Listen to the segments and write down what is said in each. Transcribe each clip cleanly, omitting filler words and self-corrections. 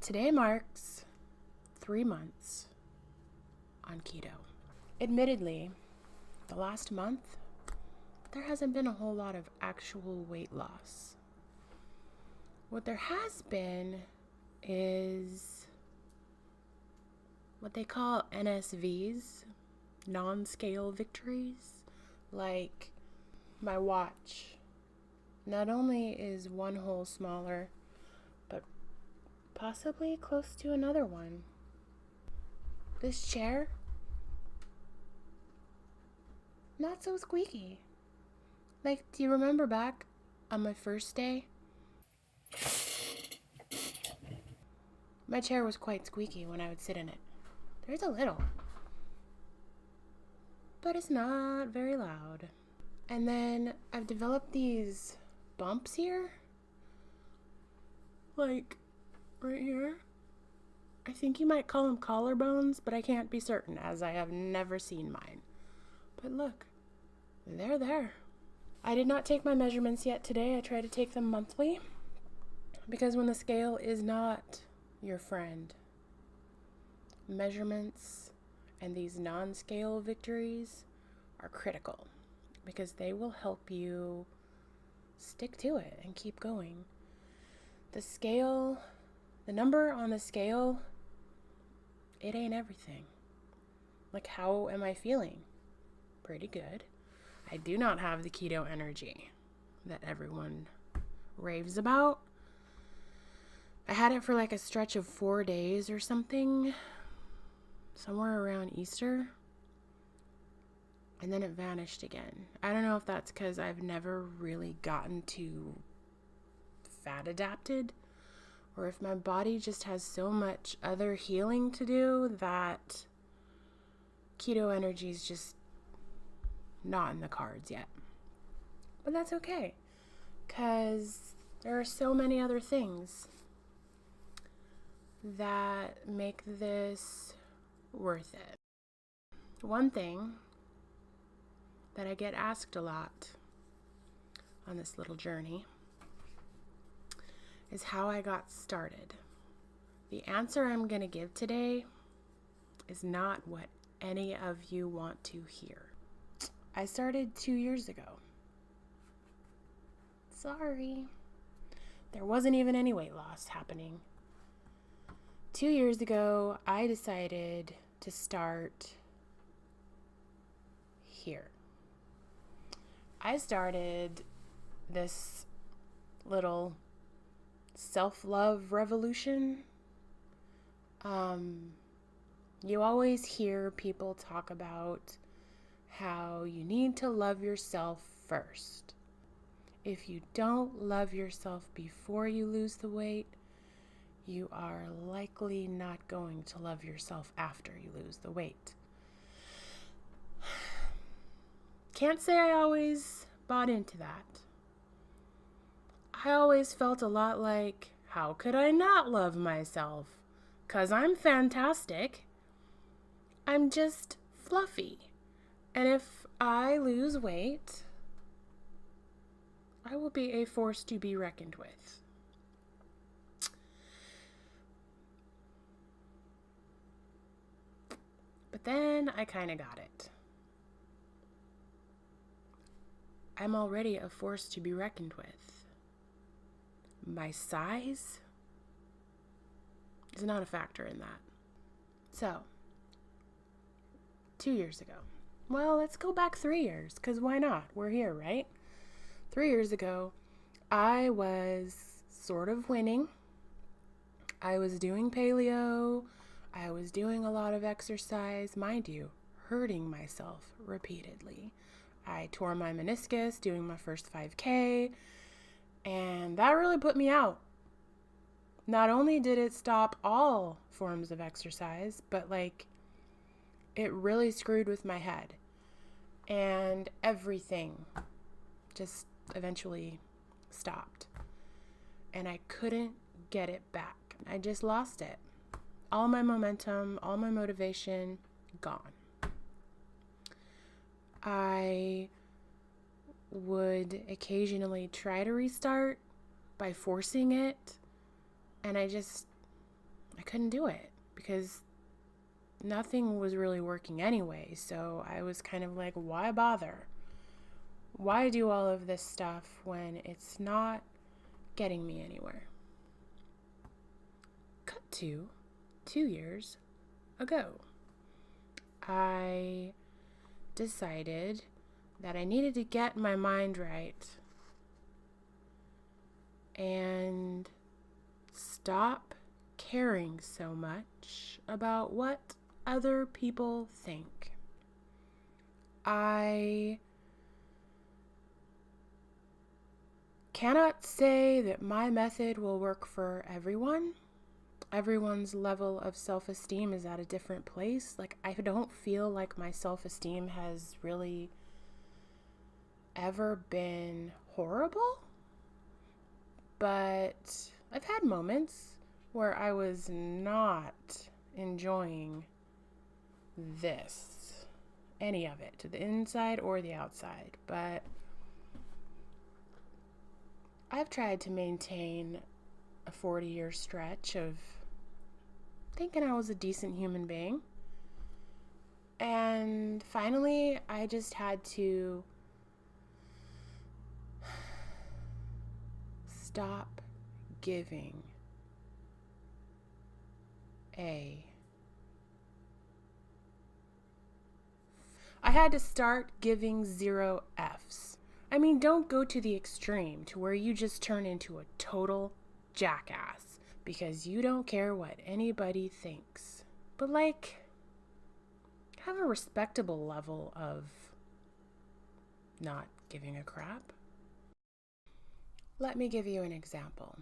Today marks 3 months on keto. Admittedly, the last month, there hasn't been a whole lot of actual weight loss. What there has been is what they call NSVs, non-scale victories. Like my watch not only is one hole smaller, but possibly close to another one. This chair, not so squeaky. Like, do you remember back on my first day? My chair was quite squeaky when I would sit in it. There's a little, but it's not very loud. And then I've developed these bumps here, like right here. I think you might call them collarbones, but I can't be certain as I have never seen mine. But look, they're there. I did not take my measurements yet today. I try to take them monthly because when the scale is not your friend, measurements and these non-scale victories are critical because they will help you stick to it and keep going. The number on the scale, it ain't everything. Like, how am I feeling? Pretty good. I do not have the keto energy that everyone raves about. I had it for like a stretch of 4 days or something, somewhere around Easter, and then it vanished again. I don't know if that's because I've never really gotten to fat adapted, or if my body just has so much other healing to do that keto energy is just not in the cards yet. But that's okay, because there are so many other things that make this worth it. One thing that I get asked a lot on this little journey is how I got started. The answer I'm going to give today is not what any of you want to hear. I started 2 years ago. Sorry. There wasn't even any weight loss happening. 2 years ago, I decided to start here. I started this little self-love revolution. You always hear people talk about how you need to love yourself first. If you don't love yourself before you lose the weight, you are likely not going to love yourself after you lose the weight. Can't say I always bought into that. I always felt a lot like, how could I not love myself? 'Cause I'm fantastic. I'm just fluffy. And if I lose weight, I will be a force to be reckoned with. But then I kind of got it. I'm already a force to be reckoned with. My size is not a factor in that. So, 2 years ago. Well, let's go back 3 years, because why not? We're here, right? 3 years ago, I was sort of winning. I was doing paleo. I was doing a lot of exercise, mind you, hurting myself repeatedly. I tore my meniscus doing my first 5K, and that really put me out. Not only did it stop all forms of exercise, but it really screwed with my head. And everything just eventually stopped. And I couldn't get it back. I just lost it. All my momentum, all my motivation, gone. I would occasionally try to restart by forcing it, and I just I couldn't do it because nothing was really working anyway. So I was kind of like, why bother? Why do all of this stuff when it's not getting me anywhere? Cut to 2 years ago. I decided that I needed to get my mind right and stop caring so much about what other people think. I cannot say that my method will work for everyone. Everyone's level of self-esteem is at a different place. Like, I don't feel like my self-esteem has really ever been horrible, but I've had moments where I was not enjoying any of it, to the inside or the outside. But I've tried to maintain a 40-year stretch of thinking I was a decent human being. And finally, I just had to stop giving I had to start giving 0 Fs. I mean, don't go to the extreme to where you just turn into a total jackass because you don't care what anybody thinks. But have a respectable level of not giving a crap. Let me give you an example.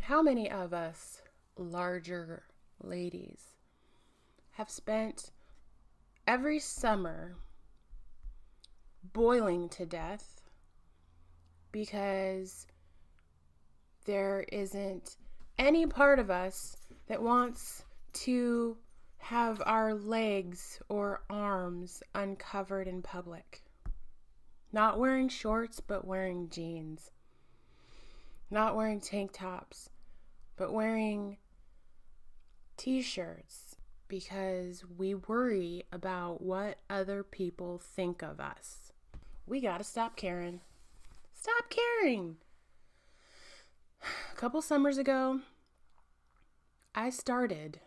How many of us larger ladies have spent every summer boiling to death because there isn't any part of us that wants to have our legs or arms uncovered in public? Not wearing shorts, but wearing jeans. Not wearing tank tops, but wearing t-shirts because we worry about what other people think of us. We gotta stop caring. Stop caring! A couple summers ago, I started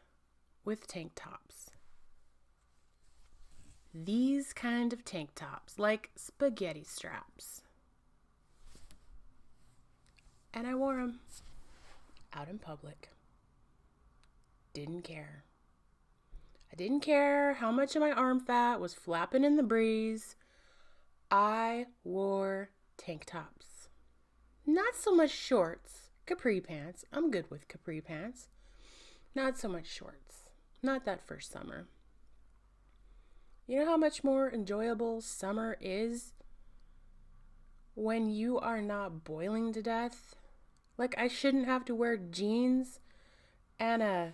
with tank tops. These kind of tank tops, like spaghetti straps. And I wore them out in public. Didn't care. I didn't care how much of my arm fat was flapping in the breeze. I wore tank tops. Not so much shorts, capri pants. I'm good with capri pants. Not so much shorts. Not that first summer. You know how much more enjoyable summer is when you are not boiling to death? Like, I shouldn't have to wear jeans and a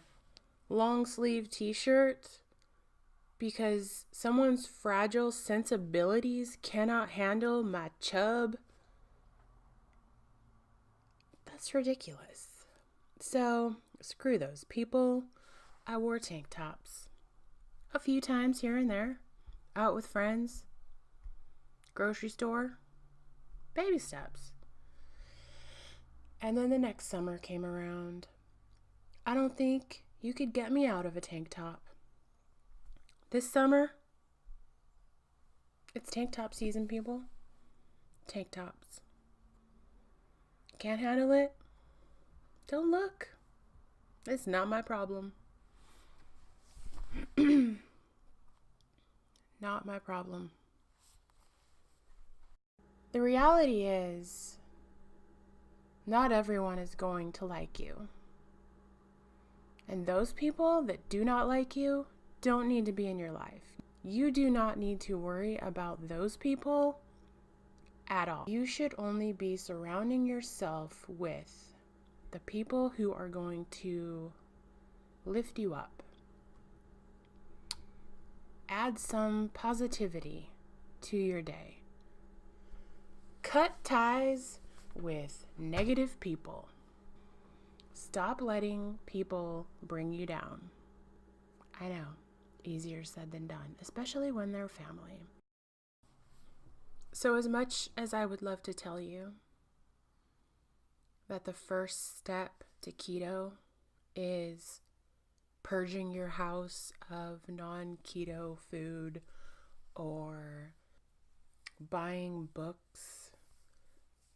long sleeve t-shirt because someone's fragile sensibilities cannot handle my chub. That's ridiculous. So, screw those people. I wore tank tops a few times here and there, out with friends, grocery store, baby steps. And then the next summer came around. I don't think you could get me out of a tank top. This summer, it's tank top season, people. Tank tops. Can't handle it? Don't look. It's not my problem. Not my problem. The reality is, not everyone is going to like you. And those people that do not like you don't need to be in your life. You do not need to worry about those people at all. You should only be surrounding yourself with the people who are going to lift you up. Add some positivity to your day. Cut ties with negative people. Stop letting people bring you down. I know, easier said than done, especially when they're family. So as much as I would love to tell you that the first step to keto is purging your house of non-keto food or buying books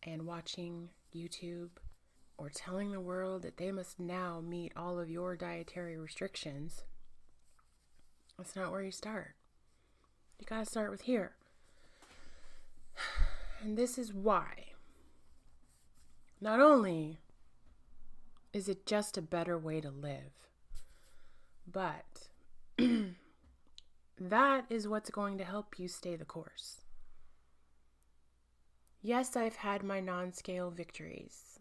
and watching YouTube or telling the world that they must now meet all of your dietary restrictions, that's not where you start. You gotta start with here. And this is why. Not only is it just a better way to live, but that is what's going to help you stay the course. Yes, I've had my non-scale victories,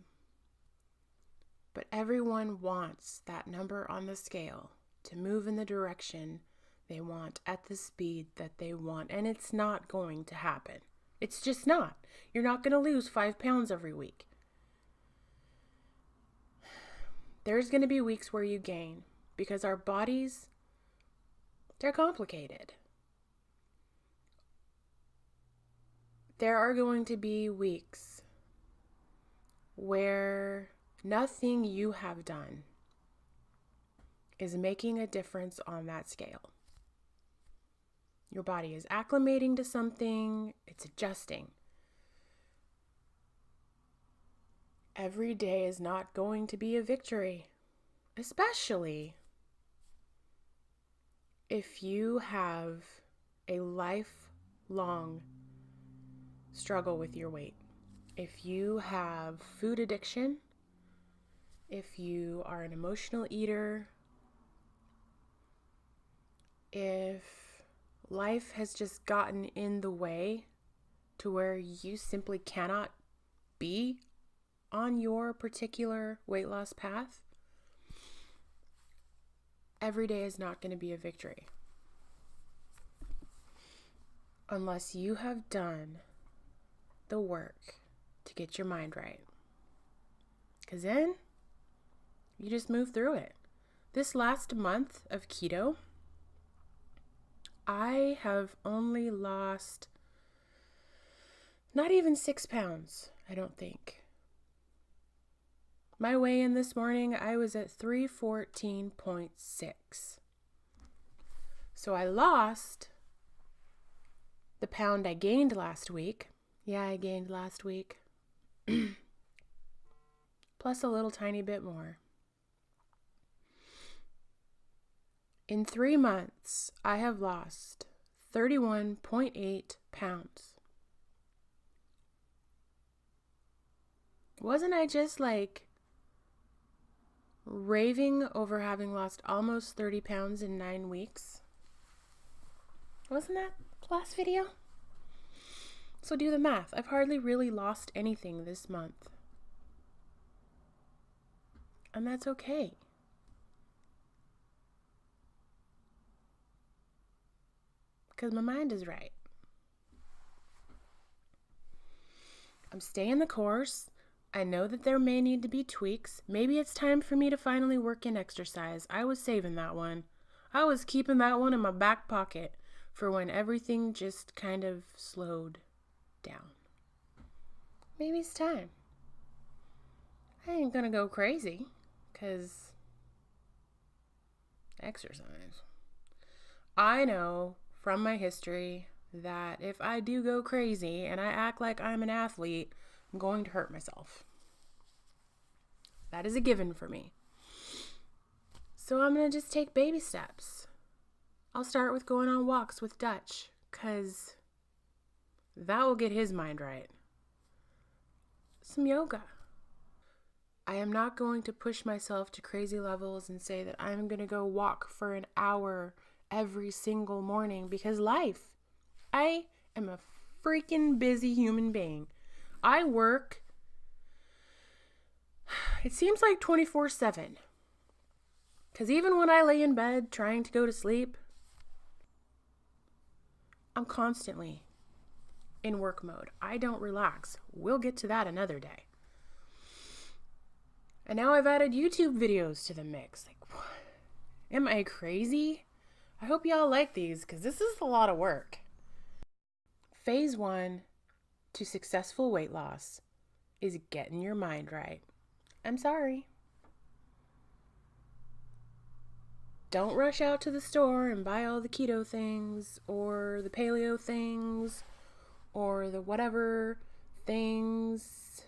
but everyone wants that number on the scale to move in the direction they want at the speed that they want, and it's not going to happen. It's just not. You're not going to lose 5 pounds every week. There's going to be weeks where you gain because our bodies, they're complicated. There are going to be weeks where nothing you have done is making a difference on that scale. Your body is acclimating to something, it's adjusting. Every day is not going to be a victory, especially if you have a lifelong struggle with your weight. If you have food addiction, if you are an emotional eater, if life has just gotten in the way to where you simply cannot be on your particular weight loss path, every day is not going to be a victory. Unless you have done the work to get your mind right. Because then you just move through it. This last month of keto, I have only lost not even 6 pounds, I don't think. My weigh-in this morning, I was at 314.6. So I lost the pound I gained last week. Yeah, I gained last week. Plus a little tiny bit more. In 3 months, I have lost 31.8 pounds. Wasn't I just raving over having lost almost 30 pounds in 9 weeks? Wasn't that the last video? So do the math. I've hardly really lost anything this month. And that's okay. Because my mind is right. I'm staying the course. I know that there may need to be tweaks. Maybe it's time for me to finally work in exercise. I was saving that one. I was keeping that one in my back pocket for when everything just kind of slowed down. Maybe it's time. I ain't gonna go crazy, because exercise. I know from my history that if I do go crazy and I act like I'm an athlete, I'm going to hurt myself. That is a given for me. So I'm going to just take baby steps. I'll start with going on walks with Dutch, because that will get his mind right. Some yoga. I am not going to push myself to crazy levels and say that I'm going to go walk for an hour every single morning, because I am a freaking busy human being. I work, it seems like 24/7. Because even when I lay in bed trying to go to sleep, I'm constantly in work mode. I don't relax. We'll get to that another day. And now I've added YouTube videos to the mix. Like, what? Am I crazy? I hope y'all like these because this is a lot of work. Phase 1 to successful weight loss is getting your mind right. I'm sorry. Don't rush out to the store and buy all the keto things or the paleo things or the whatever things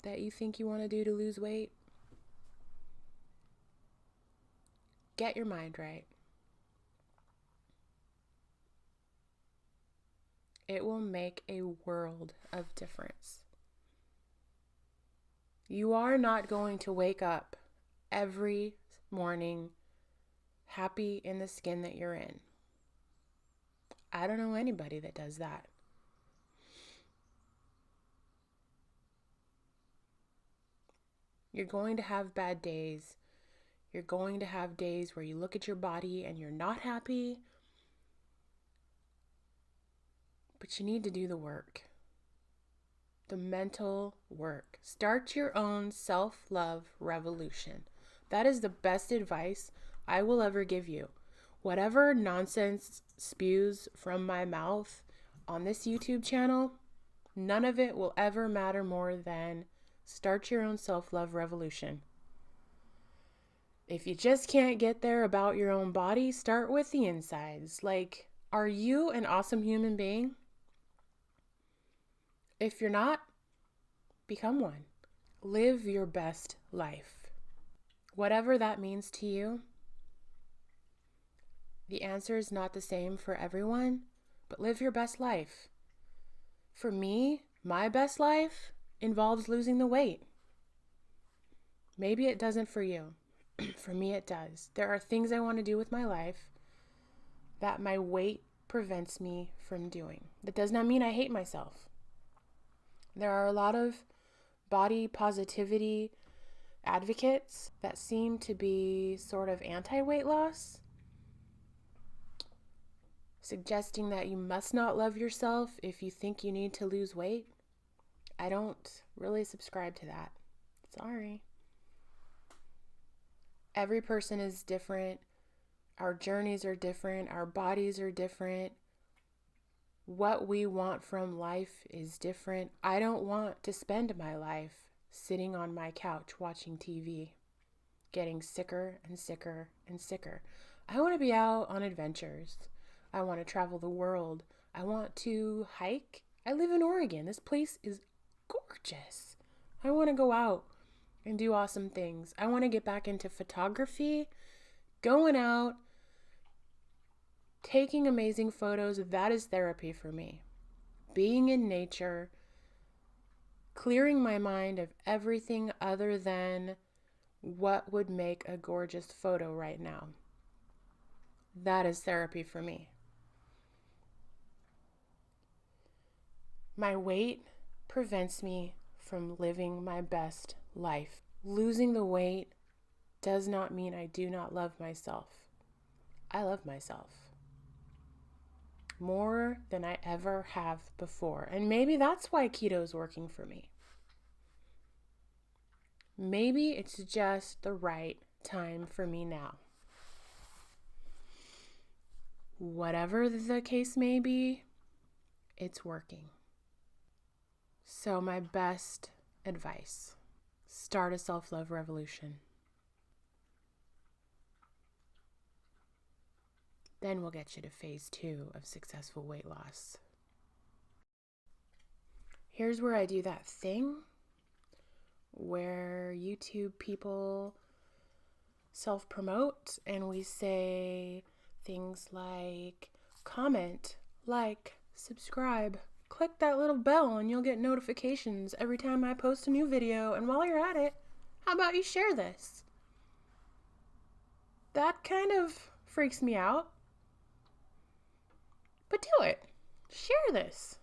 that you think you want to do to lose weight. Get your mind right. It will make a world of difference. You are not going to wake up every morning happy in the skin that you're in. I don't know anybody that does that. You're going to have bad days. You're going to have days where you look at your body and you're not happy. But you need to do the work. The mental work. Start your own self-love revolution. That is the best advice I will ever give you. Whatever nonsense spews from my mouth on this YouTube channel, none of it will ever matter more than start your own self-love revolution. If you just can't get there about your own body, start with the insides. Like, are you an awesome human being? If you're not, become one. Live your best life. Whatever that means to you, the answer is not the same for everyone, but live your best life. For me, my best life involves losing the weight. Maybe it doesn't for you. For me, it does. There are things I want to do with my life that my weight prevents me from doing. That does not mean I hate myself. There are a lot of body positivity advocates that seem to be sort of anti-weight loss, suggesting that you must not love yourself if you think you need to lose weight. I don't really subscribe to that. Sorry. Every person is different. Our journeys are different. Our bodies are different. What we want from life is different. I don't want to spend my life sitting on my couch watching TV, getting sicker and sicker and sicker. I want to be out on adventures. I want to travel the world. I want to hike. I live in Oregon. This place is gorgeous. I want to go out and do awesome things. I want to get back into photography, going out, taking amazing photos. That is therapy for me. Being in nature, clearing my mind of everything other than what would make a gorgeous photo right now. That is therapy for me. My weight prevents me from living my best life. Losing the weight does not mean I do not love myself. I love myself more than I ever have before. And maybe that's why keto is working for me. Maybe it's just the right time for me now. Whatever the case may be, it's working. So my best advice, start a self-love revolution. Then we'll get you to phase 2 of successful weight loss. Here's where I do that thing where YouTube people self-promote and we say things like comment, like, subscribe, click that little bell and you'll get notifications every time I post a new video. And while you're at it, how about you share this? That kind of freaks me out. But do it. Share this.